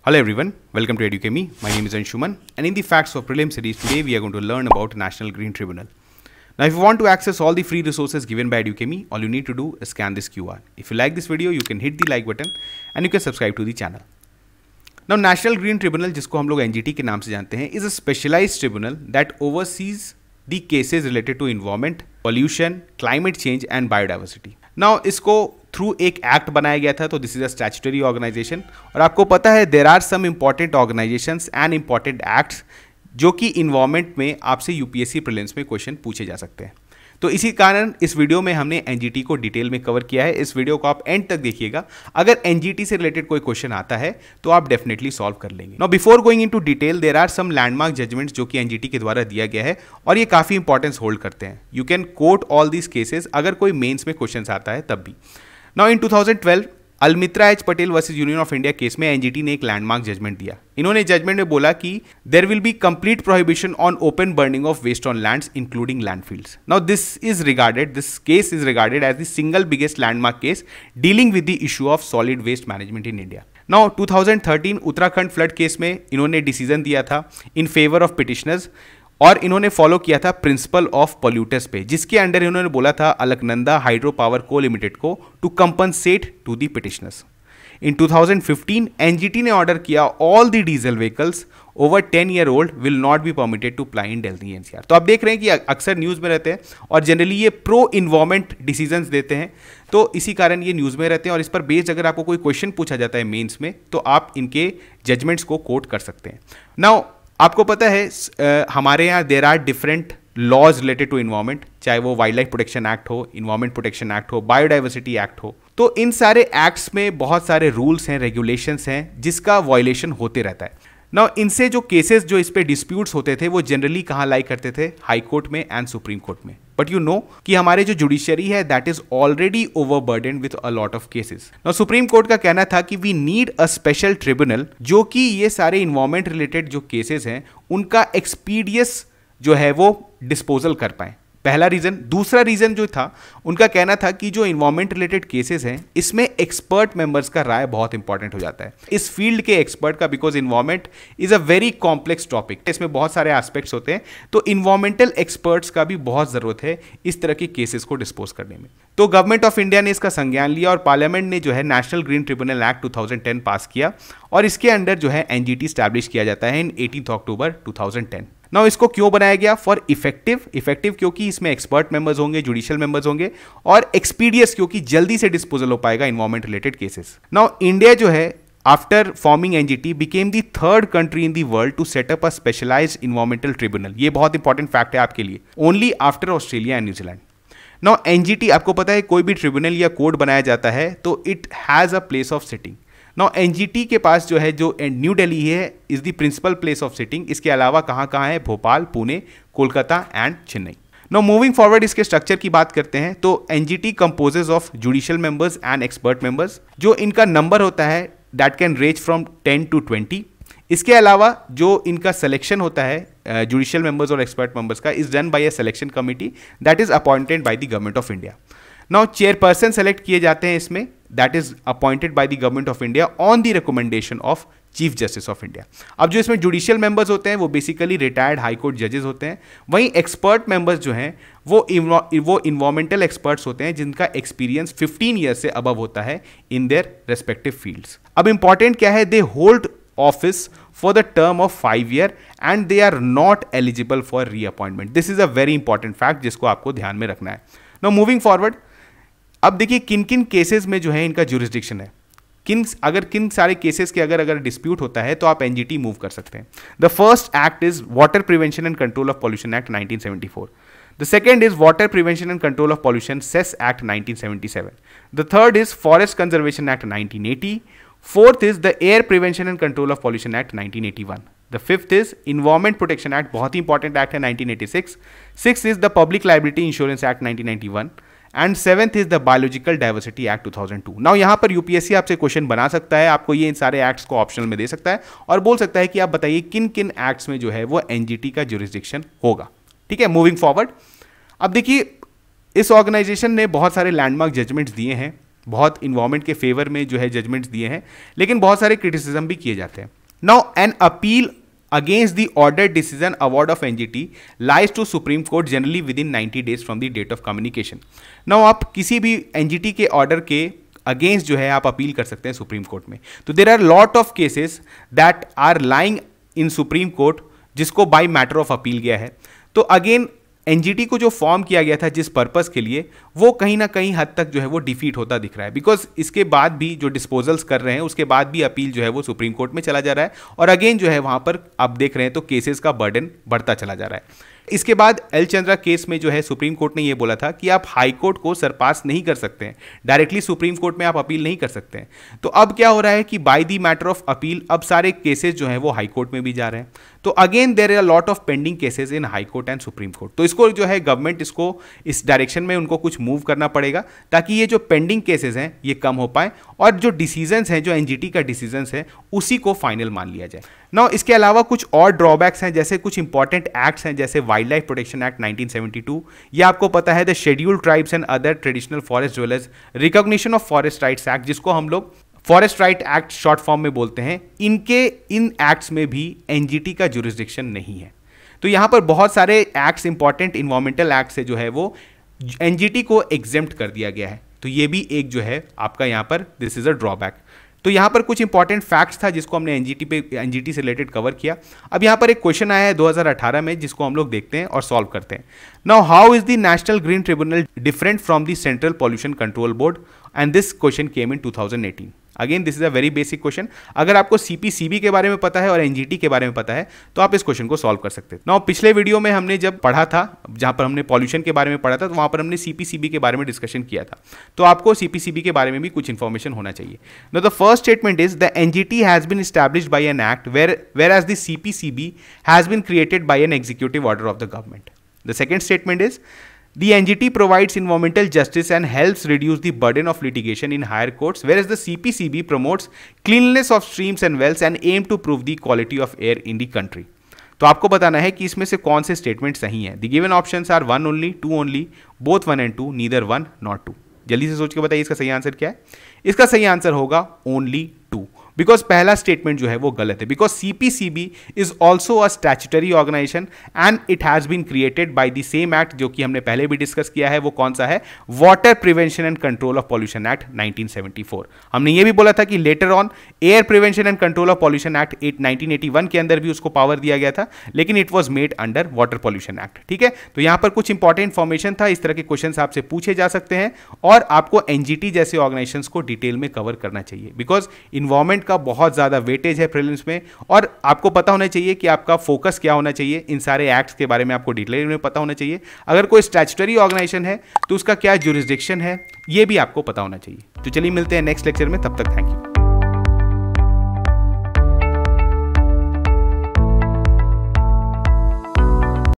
Hello everyone, welcome to EduChemy. My name is Anshuman, and in the Facts for Prelim series today we are going to learn about National Green Tribunal. Now if you want to access all the free resources given by EduChemy, all you need to do is scan this QR. If you like this video, you can hit the like button and you can subscribe to the channel. Now National Green Tribunal, जिसको हम लोग NGT के नाम से जानते हैं, is a specialized tribunal that oversees the cases related to environment, pollution, climate change and biodiversity. Now इसको through एक एक्ट बनाया गया था, तो this is a statutory organisation. और आपको पता है there are some important organisations and important acts जो कि इन्वायरमेंट में आपसे यूपीएससी प्रीलिम्स में क्वेश्चन पूछे जा सकते हैं। तो इसी कारण इस वीडियो में हमने एनजीटी को डिटेल में कवर किया है। इस वीडियो को आप एंड तक देखिएगा। अगर एनजीटी से रिलेटेड कोई क्वेश्चन आता है तो आप डेफिनेटली सॉल्व कर लेंगे। Now before going into detail, there are some landmark judgments जो कि एनजीटी के द्वारा दिया गया है और ये काफी इंपॉर्टेंस होल्ड करते हैं। You can quote all these cases अगर कोई मेन्स में क्वेश्चन आता है तब भी। Now in 2012 Almitra H Patel versus Union of India case में एनजीटी ने एक लैंडमार्क जजमेंट दिया। इन्होंने जजमेंट में बोला कि there will be complete prohibition on open burning of waste on lands including landfills. Now this case is regarded as the single biggest landmark case dealing with the issue of solid waste management in India. Now 2013 Uttarakhand flood case में इन्होंने decision दिया था in favour of petitioners और इन्होंने follow किया था principle of polluters पे, जिसके अंडर इन्होंने बोला था अलकनंदा हाइड्रो पावर को लिमिटेड को to compensate to the petitioners. In 2015 NGT ने ऑर्डर किया all the diesel vehicles over 10 year old will not be permitted to ply in Delhi NCR. तो आप देख रहे हैं कि अक्सर न्यूज़ में रहते हैं और जनरली ये प्रो इन्वायरमेंट डिसीजंस देते हैं, तो इसी कारण ये न्यूज़ में रहते हैं और इस पर बेस्ड अगर आपको कोई क्वेश्चन पूछा जाता है मेंस में तो आप इनके जजमेंट्स को कोट कर सकते हैं। नाउ आपको पता है हमारे यहाँ there are different laws related to environment, चाहे वो वाइल्ड लाइफ प्रोटेक्शन एक्ट हो, इन्वायरमेंट प्रोटेक्शन एक्ट हो, बायोडाइवर्सिटी एक्ट हो। तो इन सारे एक्ट्स में बहुत सारे रूल्स हैं, रेगुलेशंस हैं जिसका वायलेशन होते रहता है। नाउ इनसे जो केसेस जो इस पे डिस्प्यूट्स होते थे वो जनरली कहाँ लाई करते थे, हाई कोर्ट में एंड सुप्रीम कोर्ट में। बट यू नो कि हमारे जो जुडिशरी है that is already overburden with a lot of cases. Now Supreme Court का कहना था कि we need a special tribunal जो कि ये सारे इन्वायरमेंट रिलेटेड जो केसेस हैं उनका एक्सपीडियस जो है वो डिस्पोजल कर पाए। पहला रीजन। दूसरा रीजन जो था उनका कहना था कि जो इन्वायरमेंट रिलेटेड केसेस हैं इसमें एक्सपर्ट मेंबर्स का राय बहुत इंपॉर्टेंट हो जाता है, इस फील्ड के एक्सपर्ट का, because environment is a very complex topic, इसमें बहुत सारे एस्पेक्ट्स होते हैं, तो इन्वायरमेंटल एक्सपर्ट्स का भी बहुत जरूरत है इस तरह के केसेस को डिस्पोज करने में। तो गवर्नमेंट ऑफ इंडिया ने इसका संज्ञान लिया और पार्लियामेंट ने जो है नेशनल ग्रीन ट्रिब्यूनल एक्ट 2010 पास किया और इसके अंडर जो है एनजीटी स्टैब्लिश किया जाता है इन 18 अक्टूबर 2010। नाउ इसको क्यों बनाया गया? फॉर इफेक्टिव क्योंकि इसमें एक्सपर्ट मेंबर्स होंगे, जुडिशियल मेंबर्स होंगे, और एक्सपीडियस क्योंकि जल्दी से डिस्पोजल हो पाएगा environment related cases. Now India जो है after forming NGT became the third country in the world to set up a specialised environmental tribunal. ये बहुत इंपॉर्टेंट फैक्ट है आपके लिए, only after Australia and New Zealand. Now NGT, आपको पता है कोई भी ट्रिब्यूनल या कोड बनाया जाता है तो it has a place of sitting. Now NGT के पास जो है जो न्यू दिल्ली है is the principal place of sitting. इसके अलावा कहाँ कहाँ है? Bhopal, Pune, Kolkata and Chennai. Now moving forward इसके स्ट्रक्चर की बात करते हैं तो NGT composes of judicial members and expert members, जो इनका नंबर होता है that can range from 10 to 20। इसके अलावा जो इनका सिलेक्शन होता है जुडिशियल मेंबर्स और एक्सपर्ट मेंबर्स का is done by a selection committee that is appointed by the government of India. Now chairperson select किए जाते हैं इसमें, that is appointed by the government of India on the recommendation of chief justice of India. अब जो इसमें judicial members होते हैं वो बेसिकली रिटायर्ड हाई कोर्ट जजेस होते हैं, वहीं एक्सपर्ट मेंबर्स जो हैं वो इन्वायरमेंटल एक्सपर्ट्स होते हैं जिनका एक्सपीरियंस 15 ईयर से अबव होता है इन देयर रेस्पेक्टिव फील्ड्स। अब इंपॉर्टेंट क्या है? They hold office for the term of 5 year and they are not eligible for reappointment. This is a very important fact जिसको आपको ध्यान में रखना है। नाउ मूविंग फॉरवर्ड, अब देखिए किन किन केसेस में जो है इनका जुरिस्डिक्शन है, किन सारे केसेस के अगर डिस्प्यूट होता है तो आप एनजीटी मूव कर सकते हैं। The first act is water prevention and control of pollution act 1974। The second is water prevention and control of pollution cess act 1977। The third is forest conservation act 1980। Fourth is the air prevention and control of pollution act 1981। The fifth is environment protection act, बहुत ही important act है, 1986। Six is the public liability insurance act 1991 and seventh is the biological diversity act 2002। Now यहाँ पर UPSC आपसे question बना सकता है, आपको ये इन सारे एक्ट्स को ऑप्शनल में दे सकता है और बोल सकता है कि आप बताइए किन किन एक्ट्स में जो है वो एनजीटी का जुरिस्डिक्शन होगा। ठीक है, मूविंग फॉरवर्ड, अब देखिए इस ऑर्गेनाइजेशन ने बहुत सारे लैंडमार्क जजमेंट्स दिए हैं बहुत इन्वायरमेंट के फेवर में जो है जजमेंट्स दिए हैं, लेकिन बहुत सारे क्रिटिसिज्म भी किए जाते हैं। Now an appeal against the order decision award of NGT lies to Supreme Court generally within 90 days from the date of communication. Now आप किसी भी NGT के ऑर्डर के अगेंस्ट जो है आप अपील कर सकते हैं सुप्रीम कोर्ट में। तो there are lot of cases that are lying in Supreme Court जिसको बाय मैटर ऑफ अपील गया है। तो अगेन एनजीटी को जो फॉर्म किया गया था जिस पर्पस के लिए, वो कहीं ना कहीं हद तक जो है वो डिफीट होता दिख रहा है, बिकॉज इसके बाद भी जो डिस्पोजल्स कर रहे हैं उसके बाद भी अपील जो है वो सुप्रीम कोर्ट में चला जा रहा है, और अगेन जो है वहां पर आप देख रहे हैं तो केसेस का बर्डन बढ़ता चला जा रहा है। इसके बाद एल चंद्रा केस में जो है सुप्रीम कोर्ट ने ये बोला था कि आप हाई कोर्ट को सरपास नहीं कर सकते हैं, डायरेक्टली सुप्रीम कोर्ट में आप अपील नहीं कर सकते हैं। तो अब क्या हो रहा है कि by the matter of appeal अब सारे केसेस जो हैं वो हाई कोर्ट में भी जा रहे हैं। तो again there are lot of pending cases in High Court and Supreme Court. तो इसको जो है गवर्नमेंट इसको इस डायरेक्शन में उनको कुछ मूव करना पड़ेगा ताकि ये जो पेंडिंग केसेस हैं ये कम हो पाए और जो डिसीजंस हैं, जो एनजीटी का डिसीजंस है, उसी को फाइनल मान लिया जाए। नाउ इसके अलावा कुछ और ड्रॉबैक्स हैं, जैसे कुछ इंपॉर्टेंट एक्ट्स हैं जैसे वाइल्ड लाइफ प्रोटेक्शन एक्ट 1972, ये आपको पता है the scheduled tribes and other traditional forest dwellers recognition of forest rights act, जिसको हम लोग forest right act short form में बोलते हैं। इन एक्ट्स में भी एनजीटी का जुरिस्डिक्शन नहीं है। तो यहां पर बहुत सारे एक्ट्स, इंपॉर्टेंट इन्वायरमेंटल एक्ट से जो है वो एनजीटी को एग्जेम्प्ट कर दिया गया है। तो ये भी एक जो है आपका यहां पर दिस इज अ ड्रॉबैक। तो यहां पर कुछ इंपॉर्टेंट फैक्ट्स था जिसको हमने एनजीटी से रिलेटेड कवर किया। अब यहां पर एक क्वेश्चन आया है 2018 में जिसको हम लोग देखते हैं और सॉल्व करते हैं। Now how is the national green tribunal different from the central pollution control board, and this question came in 2018। Again this is a very basic question. अगर आपको सीपीसीबी के बारे में पता है और एनजीटी के बारे में पता है तो आप इस क्वेश्चन को सॉल्व कर सकते हैं। नाउ पिछले वीडियो में हमने जब पढ़ा था, जहां पर हमने पॉल्यूशन के बारे में पढ़ा था, तो वहां पर हमने सीपीसीबी के बारे में डिस्कशन किया था। तो आपको सीपीसीबी के बारे में भी कुछ इंफॉर्मेशन होना चाहिए। Now the first statement is the NGT has been established by an act whereas the CPCB has been created by an executive order of the government. The second statement is the NGT provides environmental justice and helps reduce the burden of litigation in higher courts, whereas the CPCB promotes cleanliness of streams and wells and aim to improve the quality of air in the country. तो आपको बताना है कि इसमें से कौन से statement सही हैं। The given options are 1 only, 2 only, both 1 and 2, neither 1 nor 2. जल्दी से सोच के बताइए इसका सही आंसर क्या है। इसका सही आंसर होगा ओनली 2, बिकॉज पहला स्टेटमेंट जो है वो गलत है। Because CPCB is also a statutory organisation and it has been created by the same act जो कि हमने पहले भी डिस्कस किया है। वो कौन सा है? Water prevention and control of pollution act 1974। हमने ये भी बोला था कि later on air prevention and control of pollution act 1981 के अंदर भी उसको पावर दिया गया था, लेकिन it was made under water pollution act. ठीक है, तो यहां पर कुछ इंपॉर्टेंट इंफॉर्मेशन था। इस तरह के क्वेश्चन आपसे पूछे जा सकते हैं और आपको एनजीटी जैसे ऑर्गेनाइजेशंस को डिटेल में कवर करना चाहिए, बिकॉज इन्वायरमेंट का बहुत ज्यादा वेटेज है प्रीलिम्स में, और आपको पता होना चाहिए कि आपका फोकस क्या होना चाहिए। इन सारे एक्ट्स के बारे में आपको डिटेल में पता होना चाहिए। अगर कोई स्टैट्यूटरी ऑर्गेनाइजेशन है तो उसका क्या जुरिस्डिक्शन है ये भी आपको पता होना चाहिए। तो चलिए मिलते हैं नेक्स्ट लेक्चर में, तब तक थैंक यू।